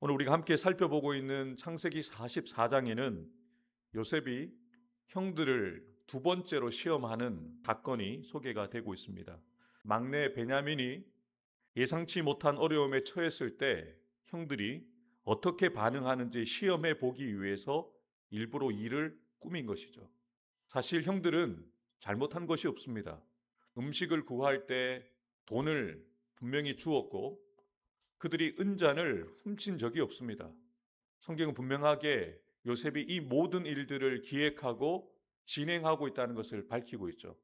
오늘 우리가 함께 살펴보고 있는 창세기 44장에는 요셉이 형들을 두 번째로 시험하는 사건이 소개가 되고 있습니다. 막내 베냐민이 예상치 못한 어려움에 처했을 때 형들이 어떻게 반응하는지 시험해 보기 위해서 일부러 일을 꾸민 것이죠. 사실 형들은 잘못한 것이 없습니다. 음식을 구할 때 돈을 분명히 주었고 그들이 은잔을 훔친 적이 없습니다. 성경은 분명하게 요셉이 이 모든 일들을 기획하고 진행하고 있다는 것을 밝히고 있죠.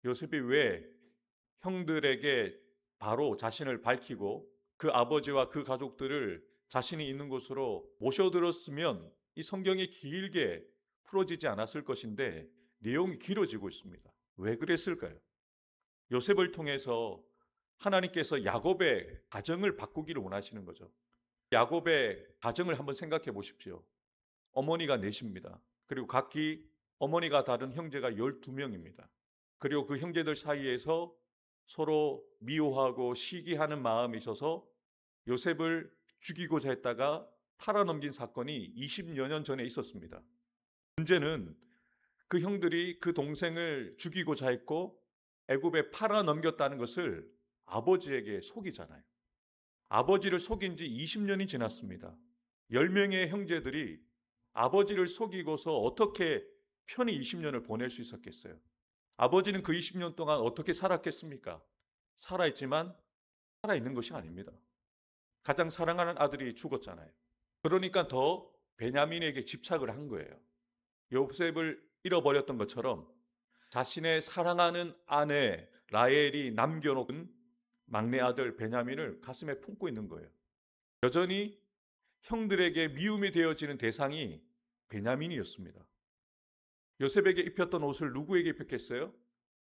요셉이 왜 형들에게 바로 자신을 밝히고 그 아버지와 그 가족들을 자신이 있는 곳으로 모셔들었으면 이 성경이 길게 풀어지지 않았을 것인데 내용이 길어지고 있습니다. 왜 그랬을까요? 요셉을 통해서 하나님께서 야곱의 가정을 바꾸기를 원하시는 거죠. 야곱의 가정을 한번 생각해 보십시오. 어머니가 넷입니다. 그리고 각기 어머니가 다른 형제가 12명입니다. 그리고 그 형제들 사이에서 서로 미워하고 시기하는 마음이 있어서 요셉을 죽이고자 했다가 팔아넘긴 사건이 20여 년 전에 있었습니다. 문제는 그 형들이 그 동생을 죽이고자 했고 애굽에 팔아넘겼다는 것을 아버지에게 속이잖아요. 아버지를 속인 지 20년이 지났습니다. 10명의 형제들이 아버지를 속이고서 어떻게 편히 20년을 보낼 수 있었겠어요? 아버지는 그 20년 동안 어떻게 살았겠습니까? 살아있지만 살아있는 것이 아닙니다. 가장 사랑하는 아들이 죽었잖아요. 그러니까 더 베냐민에게 집착을 한 거예요. 요셉을 잃어버렸던 것처럼 자신의 사랑하는 아내 라헬이 남겨놓은 막내 아들 베냐민을 가슴에 품고 있는 거예요. 여전히 형들에게 미움이 되어지는 대상이 베냐민이었습니다. 요셉에게 입혔던 옷을 누구에게 입혔겠어요?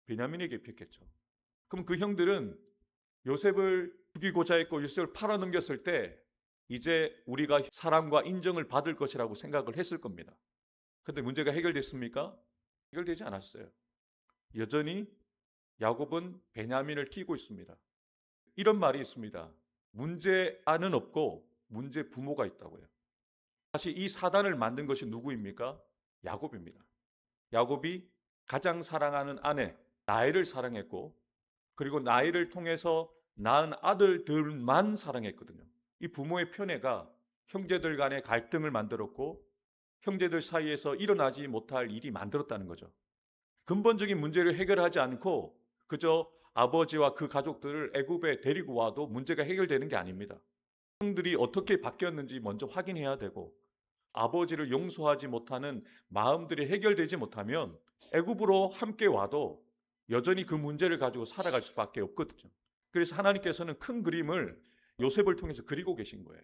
베냐민에게 입혔겠죠. 그럼 그 형들은 요셉을 죽이고자 했고 요셉을 팔아넘겼을 때 이제 우리가 사랑과 인정을 받을 것이라고 생각을 했을 겁니다. 그런데 문제가 해결됐습니까? 해결되지 않았어요. 여전히 야곱은 베냐민을 끼고 있습니다. 이런 말이 있습니다. 문제아는 없고 문제 부모가 있다고요. 사실 이 사단을 만든 것이 누구입니까? 야곱입니다. 야곱이 가장 사랑하는 아내 라헬을 사랑했고 그리고 라헬을 통해서 낳은 아들들만 사랑했거든요. 이 부모의 편애가 형제들 간의 갈등을 만들었고 형제들 사이에서 일어나지 못할 일이 만들었다는 거죠. 근본적인 문제를 해결하지 않고 그저 아버지와 그 가족들을 애굽에 데리고 와도 문제가 해결되는 게 아닙니다. 형들이 어떻게 바뀌었는지 먼저 확인해야 되고 아버지를 용서하지 못하는 마음들이 해결되지 못하면 애굽으로 함께 와도 여전히 그 문제를 가지고 살아갈 수밖에 없거든요. 그래서 하나님께서는 큰 그림을 요셉을 통해서 그리고 계신 거예요.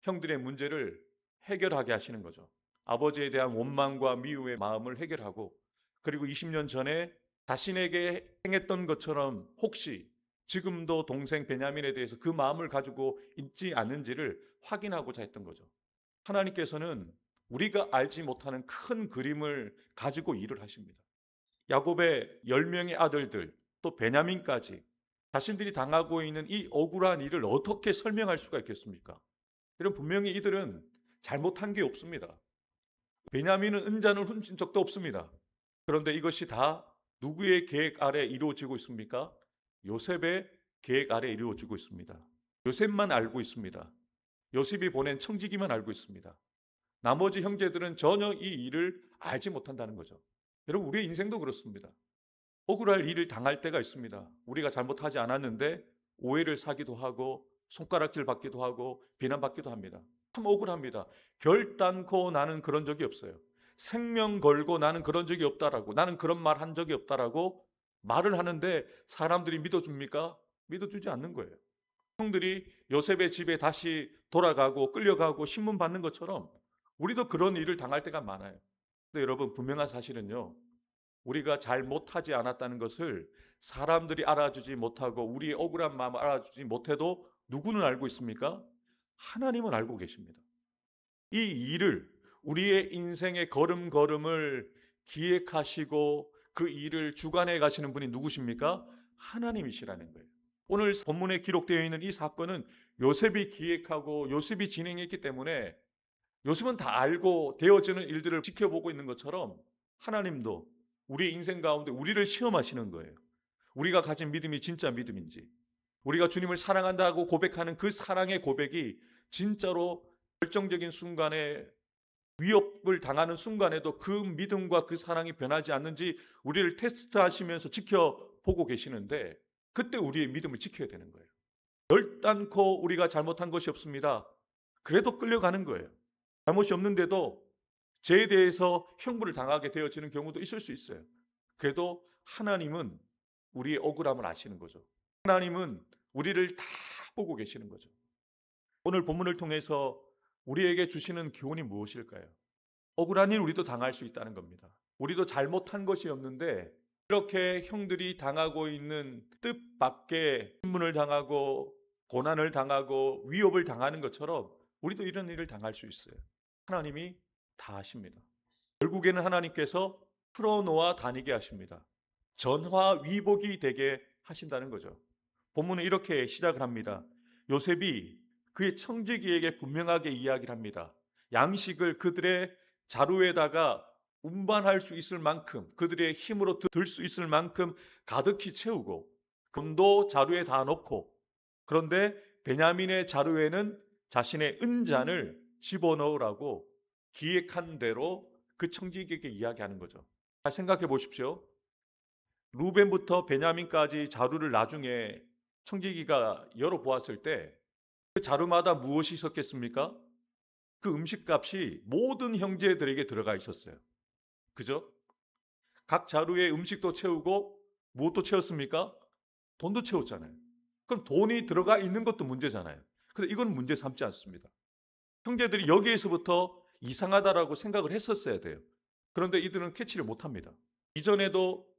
형들의 문제를 해결하게 하시는 거죠. 아버지에 대한 원망과 미움의 마음을 해결하고 그리고 20년 전에 자신에게 행했던 것처럼 혹시 지금도 동생 베냐민에 대해서 그 마음을 가지고 있지 않은지를 확인하고자 했던 거죠. 하나님께서는 우리가 알지 못하는 큰 그림을 가지고 일을 하십니다. 야곱의 10명의 아들들 또 베냐민까지 자신들이 당하고 있는 이 억울한 일을 어떻게 설명할 수가 있겠습니까? 여러분 분명히 이들은 잘못한 게 없습니다. 베냐민은 은잔을 훔친 적도 없습니다. 그런데 이것이 다 누구의 계획 아래 이루어지고 있습니까? 요셉의 계획 아래 이루어지고 있습니다. 요셉만 알고 있습니다. 요셉이 보낸 청지기만 알고 있습니다. 나머지 형제들은 전혀 이 일을 알지 못한다는 거죠. 여러분 우리의 인생도 그렇습니다. 억울할 일을 당할 때가 있습니다. 우리가 잘못하지 않았는데 오해를 사기도 하고 손가락질 받기도 하고 비난받기도 합니다. 참 억울합니다. 결단코 나는 그런 적이 없어요. 생명 걸고 나는 그런 적이 없다라고 나는 그런 말 한 적이 없다라고 말을 하는데 사람들이 믿어줍니까? 믿어주지 않는 거예요. 형들이 요셉의 집에 다시 돌아가고 끌려가고 신문 받는 것처럼 우리도 그런 일을 당할 때가 많아요. 근데 여러분 분명한 사실은요. 우리가 잘못하지 않았다는 것을 사람들이 알아주지 못하고 우리의 억울한 마음을 알아주지 못해도 누구는 알고 있습니까? 하나님은 알고 계십니다. 이 일을 우리의 인생의 걸음걸음을 기획하시고 그 일을 주관해 가시는 분이 누구십니까? 하나님이시라는 거예요. 오늘 본문에 기록되어 있는 이 사건은 요셉이 기획하고 요셉이 진행했기 때문에 요셉은 다 알고 되어지는 일들을 지켜보고 있는 것처럼 하나님도 우리 인생 가운데 우리를 시험하시는 거예요. 우리가 가진 믿음이 진짜 믿음인지, 우리가 주님을 사랑한다고 고백하는 그 사랑의 고백이 진짜로 결정적인 순간에 위협을 당하는 순간에도 그 믿음과 그 사랑이 변하지 않는지 우리를 테스트하시면서 지켜보고 계시는데, 그때 우리의 믿음을 지켜야 되는 거예요. 결단코 우리가 잘못한 것이 없습니다. 그래도 끌려가는 거예요. 잘못이 없는데도 죄에 대해서 형벌을 당하게 되어지는 경우도 있을 수 있어요. 그래도 하나님은 우리의 억울함을 아시는 거죠. 하나님은 우리를 다 보고 계시는 거죠. 오늘 본문을 통해서 우리에게 주시는 교훈이 무엇일까요? 억울한 일 우리도 당할 수 있다는 겁니다. 우리도 잘못한 것이 없는데 이렇게 형들이 당하고 있는 뜻밖의 신문을 당하고 고난을 당하고 위협을 당하는 것처럼 우리도 이런 일을 당할 수 있어요. 하나님이 다 아십니다. 결국에는 하나님께서 풀어놓아 다니게 하십니다. 전화위복이 되게 하신다는 거죠. 본문은 이렇게 시작을 합니다. 요셉이 그의 청지기에게 분명하게 이야기를 합니다. 양식을 그들의 자루에다가 운반할 수 있을 만큼, 그들의 힘으로 들 수 있을 만큼 가득히 채우고 돈도 자루에 다 넣고, 그런데 베냐민의 자루에는 자신의 은잔을 집어넣으라고 기획한 대로 그 청지기에게 이야기하는 거죠. 잘 생각해 보십시오. 루벤부터 베냐민까지 자루를 나중에 청지기가 열어보았을 때 그 자루마다 무엇이 있었겠습니까? 그 음식값이 모든 형제들에게 들어가 있었어요. 그죠? 각 자루에 음식도 채우고 무엇도 채웠습니까? 돈도 채웠잖아요. 그럼 돈이 들어가 있는 것도 문제잖아요. 근데 이건 문제 삼지 않습니다. 형제들이 여기에서부터 이상하다라고 생각을 했었어야 돼요. 그런데 이들은 캐치를 못합니다. 이전에도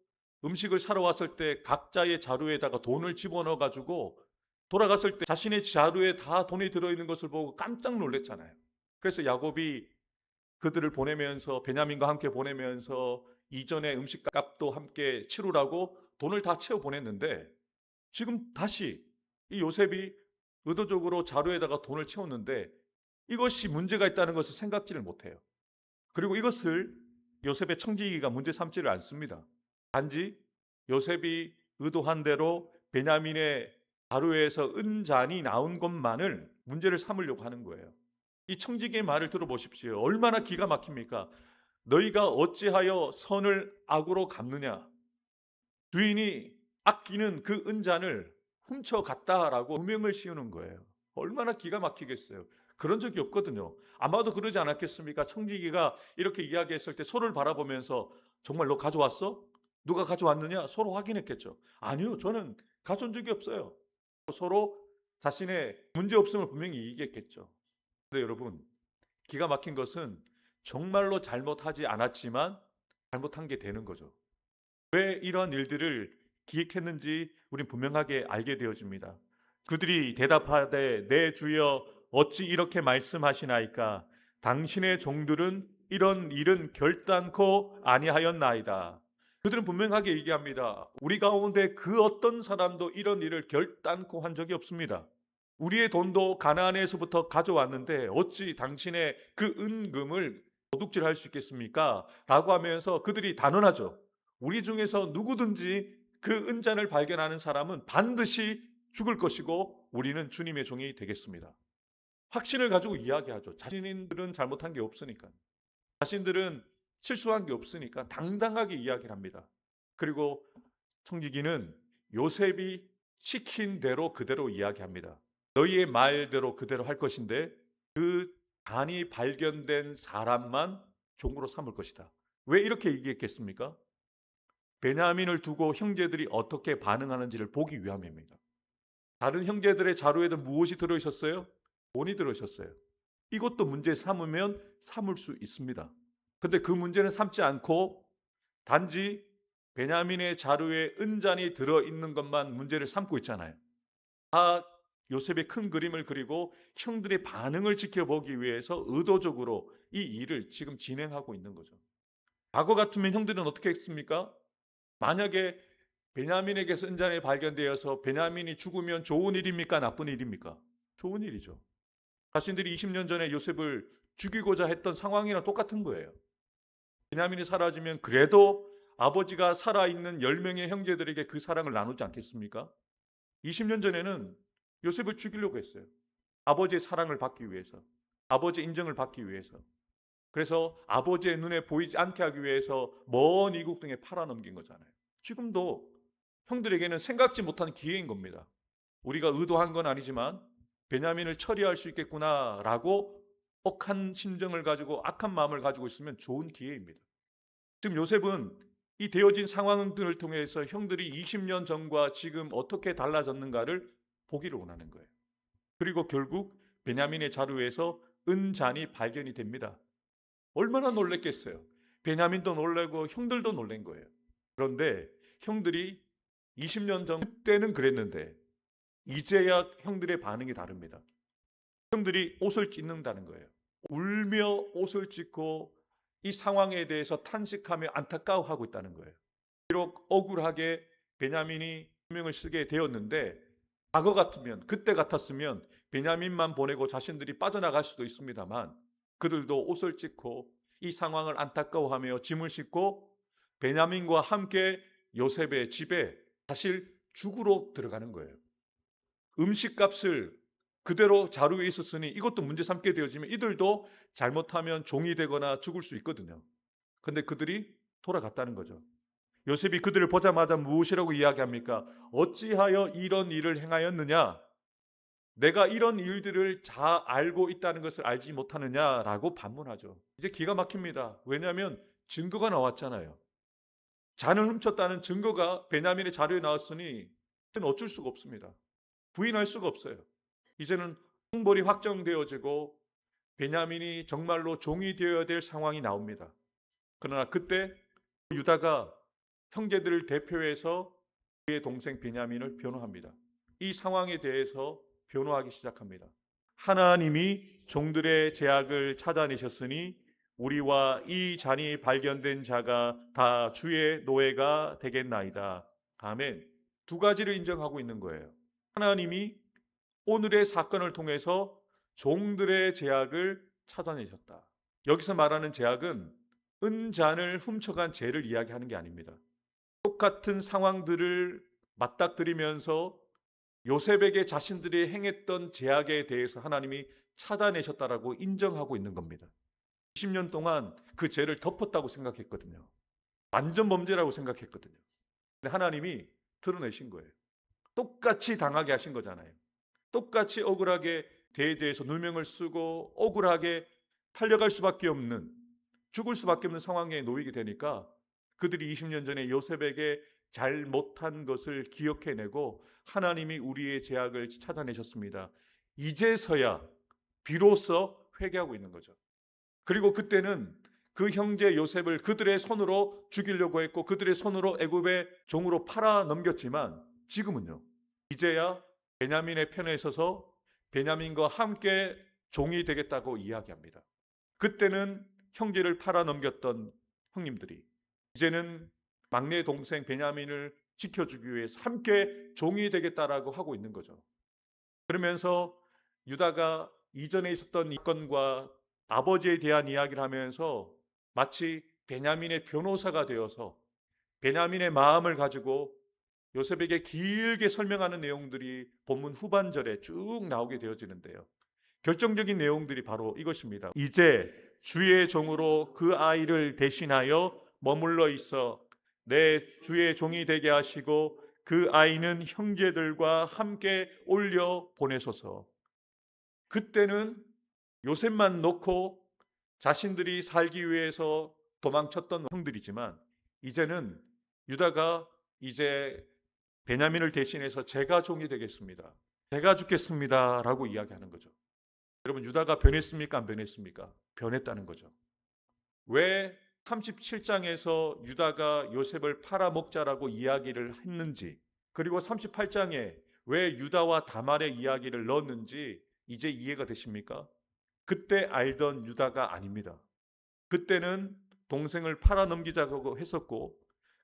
음식을 사러 왔을 때 각자의 자루에다가 돈을 집어넣어 가지고 돌아갔을 때 자신의 자루에 다 돈이 들어있는 것을 보고 깜짝 놀랐잖아요. 그래서 야곱이 그들을 보내면서, 베냐민과 함께 보내면서 이전의 음식값도 함께 치르라고 돈을 다 채워 보냈는데, 지금 다시 이 요셉이 의도적으로 자루에다가 돈을 채웠는데 이것이 문제가 있다는 것을 생각지를 못해요. 그리고 이것을 요셉의 청지기가 문제 삼지를 않습니다. 단지 요셉이 의도한 대로 베냐민의 자루에서 은잔이 나온 것만을 문제를 삼으려고 하는 거예요. 이 청지기의 말을 들어보십시오. 얼마나 기가 막힙니까? 너희가 어찌하여 선을 악으로 갚느냐? 주인이 아끼는 그 은잔을 훔쳐갔다라고 누명을 씌우는 거예요. 얼마나 기가 막히겠어요. 그런 적이 없거든요. 아마도 그러지 않았겠습니까? 청지기가 이렇게 이야기했을 때 서로를 바라보면서 정말 너 가져왔어? 누가 가져왔느냐? 서로 확인했겠죠. 아니요, 저는 가져온 적이 없어요. 서로 자신의 문제 없음을 분명히 얘기했겠죠. 근데 여러분, 기가 막힌 것은 정말로 잘못하지 않았지만 잘못한 게 되는 거죠. 왜 이런 일들을 기획했는지 우린 분명하게 알게 되어집니다. 그들이 대답하되 내 주여 어찌 이렇게 말씀하시나이까? 당신의 종들은 이런 일은 결단코 아니하였나이다. 그들은 분명하게 얘기합니다. 우리 가운데 그 어떤 사람도 이런 일을 결단코 한 적이 없습니다. 우리의 돈도 가나안에서부터 가져왔는데 어찌 당신의 그 은금을 도둑질할 수 있겠습니까? 라고 하면서 그들이 단언하죠. 우리 중에서 누구든지 그 은잔을 발견하는 사람은 반드시 죽을 것이고 우리는 주님의 종이 되겠습니다. 확신을 가지고 이야기하죠. 자신들은 잘못한 게 없으니까. 자신들은 실수한 게 없으니까 당당하게 이야기를 합니다. 그리고 청지기는 요셉이 시킨 대로 그대로 이야기합니다. 너희의 말대로 그대로 할 것인데 그 잔이 발견된 사람만 종으로 삼을 것이다. 왜 이렇게 얘기했겠습니까? 베냐민을 두고 형제들이 어떻게 반응하는지를 보기 위함입니다. 다른 형제들의 자루에도 무엇이 들어있었어요? 돈이 들어있었어요. 이것도 문제 삼으면 삼을 수 있습니다. 근데 그 문제는 삼지 않고 단지 베냐민의 자루에 은잔이 들어있는 것만 문제를 삼고 있잖아요. 다 요셉의 큰 그림을 그리고 형들의 반응을 지켜보기 위해서 의도적으로 이 일을 지금 진행하고 있는 거죠. 과거 같으면 형들은 어떻게 했습니까? 만약에 베냐민에게서 은잔이 발견되어서 베냐민이 죽으면 좋은 일입니까? 나쁜 일입니까? 좋은 일이죠. 자신들이 20년 전에 요셉을 죽이고자 했던 상황이랑 똑같은 거예요. 베냐민이 사라지면 그래도 아버지가 살아있는 10명의 형제들에게 그 사랑을 나누지 않겠습니까? 20년 전에는 요셉을 죽이려고 했어요. 아버지의 사랑을 받기 위해서, 아버지의 인정을 받기 위해서. 그래서 아버지의 눈에 보이지 않게 하기 위해서 먼 이국 등에 팔아넘긴 거잖아요. 지금도 형들에게는 생각지 못한 기회인 겁니다. 우리가 의도한 건 아니지만 베냐민을 처리할 수 있겠구나라고 억한 심정을 가지고 악한 마음을 가지고 있으면 좋은 기회입니다. 지금 요셉은 이 되어진 상황들을 통해서 형들이 20년 전과 지금 어떻게 달라졌는가를 보기를 원하는 거예요. 그리고 결국 베냐민의 자루에서 은잔이 발견이 됩니다. 얼마나 놀랬겠어요. 베냐민도 놀라고 형들도 놀란 거예요. 그런데 형들이 20년 전 그때는 그랬는데 이제야 형들의 반응이 다릅니다. 형들이 옷을 찢는다는 거예요. 울며 옷을 찢고 이 상황에 대해서 탄식하며 안타까워하고 있다는 거예요. 비록 억울하게 베냐민이 수명을 쓰게 되었는데 과거 같으면, 그때 같았으면 베냐민만 보내고 자신들이 빠져나갈 수도 있습니다만 그들도 옷을 찢고 이 상황을 안타까워하며 짐을 싣고 베냐민과 함께 요셉의 집에 사실 죽으러 들어가는 거예요. 음식값을 그대로 자루 위에 있었으니 이것도 문제 삼게 되어지면 이들도 잘못하면 종이 되거나 죽을 수 있거든요. 근데 그들이 돌아갔다는 거죠. 요셉이 그들을 보자마자 무엇이라고 이야기합니까? 어찌하여 이런 일을 행하였느냐? 내가 이런 일들을 다 알고 있다는 것을 알지 못하느냐라고 반문하죠. 이제 기가 막힙니다. 왜냐하면 증거가 나왔잖아요. 잔을 훔쳤다는 증거가 베냐민의 자료에 나왔으니 어쩔 수가 없습니다. 부인할 수가 없어요. 이제는 형벌이 확정되어지고 베냐민이 정말로 종이 되어야 될 상황이 나옵니다. 그러나 그때 유다가 형제들을 대표해서 그의 동생 베냐민을 변호합니다. 이 상황에 대해서 변호하기 시작합니다. 하나님이 종들의 죄악을 찾아내셨으니 우리와 이 잔이 발견된 자가 다 주의 노예가 되겠나이다. 아멘. 두 가지를 인정하고 있는 거예요. 하나님이 오늘의 사건을 통해서 종들의 죄악을 찾아내셨다. 여기서 말하는 죄악은 은잔을 훔쳐간 죄를 이야기하는 게 아닙니다. 똑같은 상황들을 맞닥뜨리면서 요셉에게 자신들이 행했던 죄악에 대해서 하나님이 찾아내셨다라고 인정하고 있는 겁니다. 20년 동안 그 죄를 덮었다고 생각했거든요. 완전 범죄라고 생각했거든요. 근데 하나님이 드러내신 거예요. 똑같이 당하게 하신 거잖아요. 똑같이 억울하게 대해서 누명을 쓰고 억울하게 팔려갈 수밖에 없는, 죽을 수밖에 없는 상황에 놓이게 되니까 그들이 20년 전에 요셉에게 잘못한 것을 기억해내고 하나님이 우리의 죄악을 찾아내셨습니다. 이제서야 비로소 회개하고 있는 거죠. 그리고 그때는 그 형제 요셉을 그들의 손으로 죽이려고 했고 그들의 손으로 애굽의 종으로 팔아 넘겼지만 지금은요. 이제야 베냐민의 편에 서서 베냐민과 함께 종이 되겠다고 이야기합니다. 그때는 형제를 팔아 넘겼던 형님들이 이제는 막내 동생 베냐민을 지켜주기 위해서 함께 종이 되겠다라고 하고 있는 거죠. 그러면서 유다가 이전에 있었던 이 건과 아버지에 대한 이야기를 하면서 마치 베냐민의 변호사가 되어서 베냐민의 마음을 가지고 요셉에게 길게 설명하는 내용들이 본문 후반절에 쭉 나오게 되어지는데요. 결정적인 내용들이 바로 이것입니다. 이제 주의 종으로 그 아이를 대신하여 머물러 있어 내 주의 종이 되게 하시고 그 아이는 형제들과 함께 올려 보내소서. 그때는 요셉만 놓고 자신들이 살기 위해서 도망쳤던 형들이지만 이제는 유다가 이제 베냐민을 대신해서 제가 종이 되겠습니다. 제가 죽겠습니다 라고 이야기하는 거죠. 여러분 유다가 변했습니까? 안 변했습니까? 변했다는 거죠. 왜 37장에서 유다가 요셉을 팔아먹자라고 이야기를 했는지 그리고 38장에 왜 유다와 다말의 이야기를 넣었는지 이제 이해가 되십니까? 그때 알던 유다가 아닙니다. 그때는 동생을 팔아넘기자고 했었고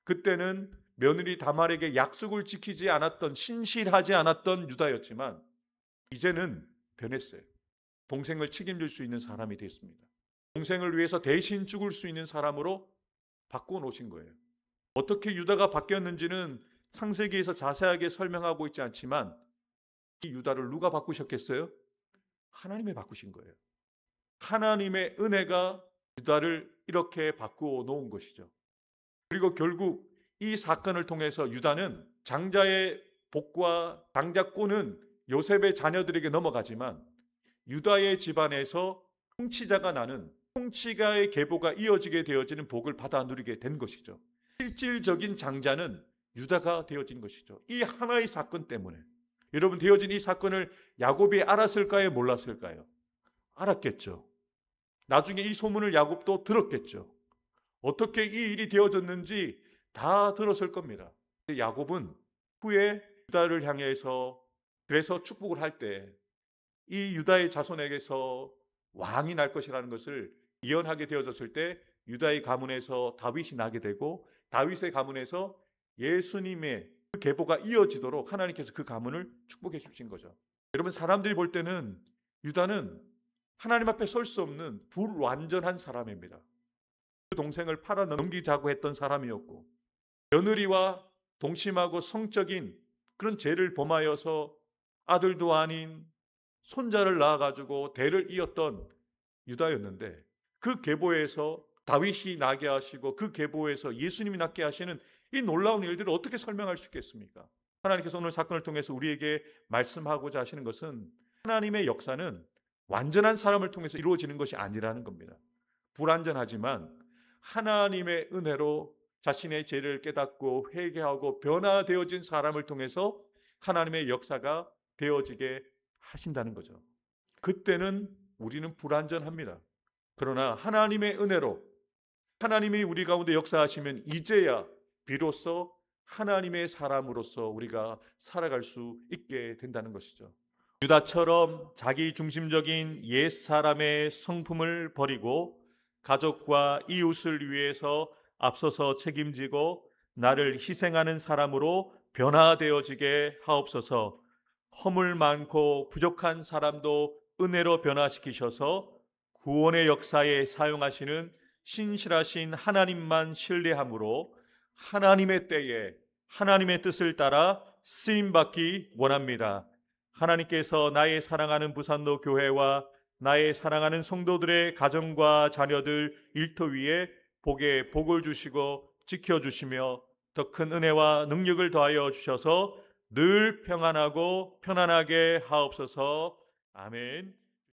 그때는 며느리 다말에게 약속을 지키지 않았던 신실하지 않았던 유다였지만 이제는 변했어요. 동생을 책임질 수 있는 사람이 됐습니다. 동생을 위해서 대신 죽을 수 있는 사람으로 바꾸어 놓으신 거예요. 어떻게 유다가 바뀌었는지는 창세기에서 자세하게 설명하고 있지 않지만 이 유다를 누가 바꾸셨겠어요? 하나님이 바꾸신 거예요. 하나님의 은혜가 유다를 이렇게 바꾸어 놓은 것이죠. 그리고 결국 이 사건을 통해서 유다는 장자의 복과 장자권은 요셉의 자녀들에게 넘어가지만 유다의 집안에서 통치자가 나는 통치가의 계보가 이어지게 되어지는 복을 받아 누리게 된 것이죠. 실질적인 장자는 유다가 되어진 것이죠. 이 하나의 사건 때문에. 여러분, 되어진 이 사건을 야곱이 알았을까요? 몰랐을까요? 알았겠죠. 나중에 이 소문을 야곱도 들었겠죠. 어떻게 이 일이 되어졌는지 다 들었을 겁니다. 야곱은 후에 유다를 향해서 그래서 축복을 할 때 이 유다의 자손에게서 왕이 날 것이라는 것을 예언하게 되어졌을 때 유다의 가문에서 다윗이 나게 되고 다윗의 가문에서 예수님의 그 계보가 이어지도록 하나님께서 그 가문을 축복해 주신 거죠. 여러분, 사람들이 볼 때는 유다는 하나님 앞에 설 수 없는 불완전한 사람입니다. 그 동생을 팔아 넘기자고 했던 사람이었고 며느리와 동심하고 성적인 그런 죄를 범하여서 아들도 아닌 손자를 낳아가지고 대를 이었던 유다였는데 그 계보에서 다윗이 나게 하시고 그 계보에서 예수님이 낳게 하시는 이 놀라운 일들을 어떻게 설명할 수 있겠습니까? 하나님께서 오늘 사건을 통해서 우리에게 말씀하고자 하시는 것은 하나님의 역사는 완전한 사람을 통해서 이루어지는 것이 아니라는 겁니다. 불완전하지만 하나님의 은혜로 자신의 죄를 깨닫고 회개하고 변화되어진 사람을 통해서 하나님의 역사가 되어지게 하신다는 거죠. 그때는 우리는 불완전합니다. 그러나 하나님의 은혜로 하나님이 우리 가운데 역사하시면 이제야 비로소 하나님의 사람으로서 우리가 살아갈 수 있게 된다는 것이죠. 유다처럼 자기 중심적인 옛사람의 성품을 버리고 가족과 이웃을 위해서 앞서서 책임지고 나를 희생하는 사람으로 변화되어지게 하옵소서. 허물 많고 부족한 사람도 은혜로 변화시키셔서 구원의 역사에 사용하시는 신실하신 하나님만 신뢰함으로 하나님의 때에 하나님의 뜻을 따라 쓰임받기 원합니다. 하나님께서 나의 사랑하는 부산로 교회와 나의 사랑하는 성도들의 가정과 자녀들 일터 위에 복에 복을 주시고 지켜주시며 더 큰 은혜와 능력을 더하여 주셔서 늘 평안하고 편안하게 하옵소서. 아멘.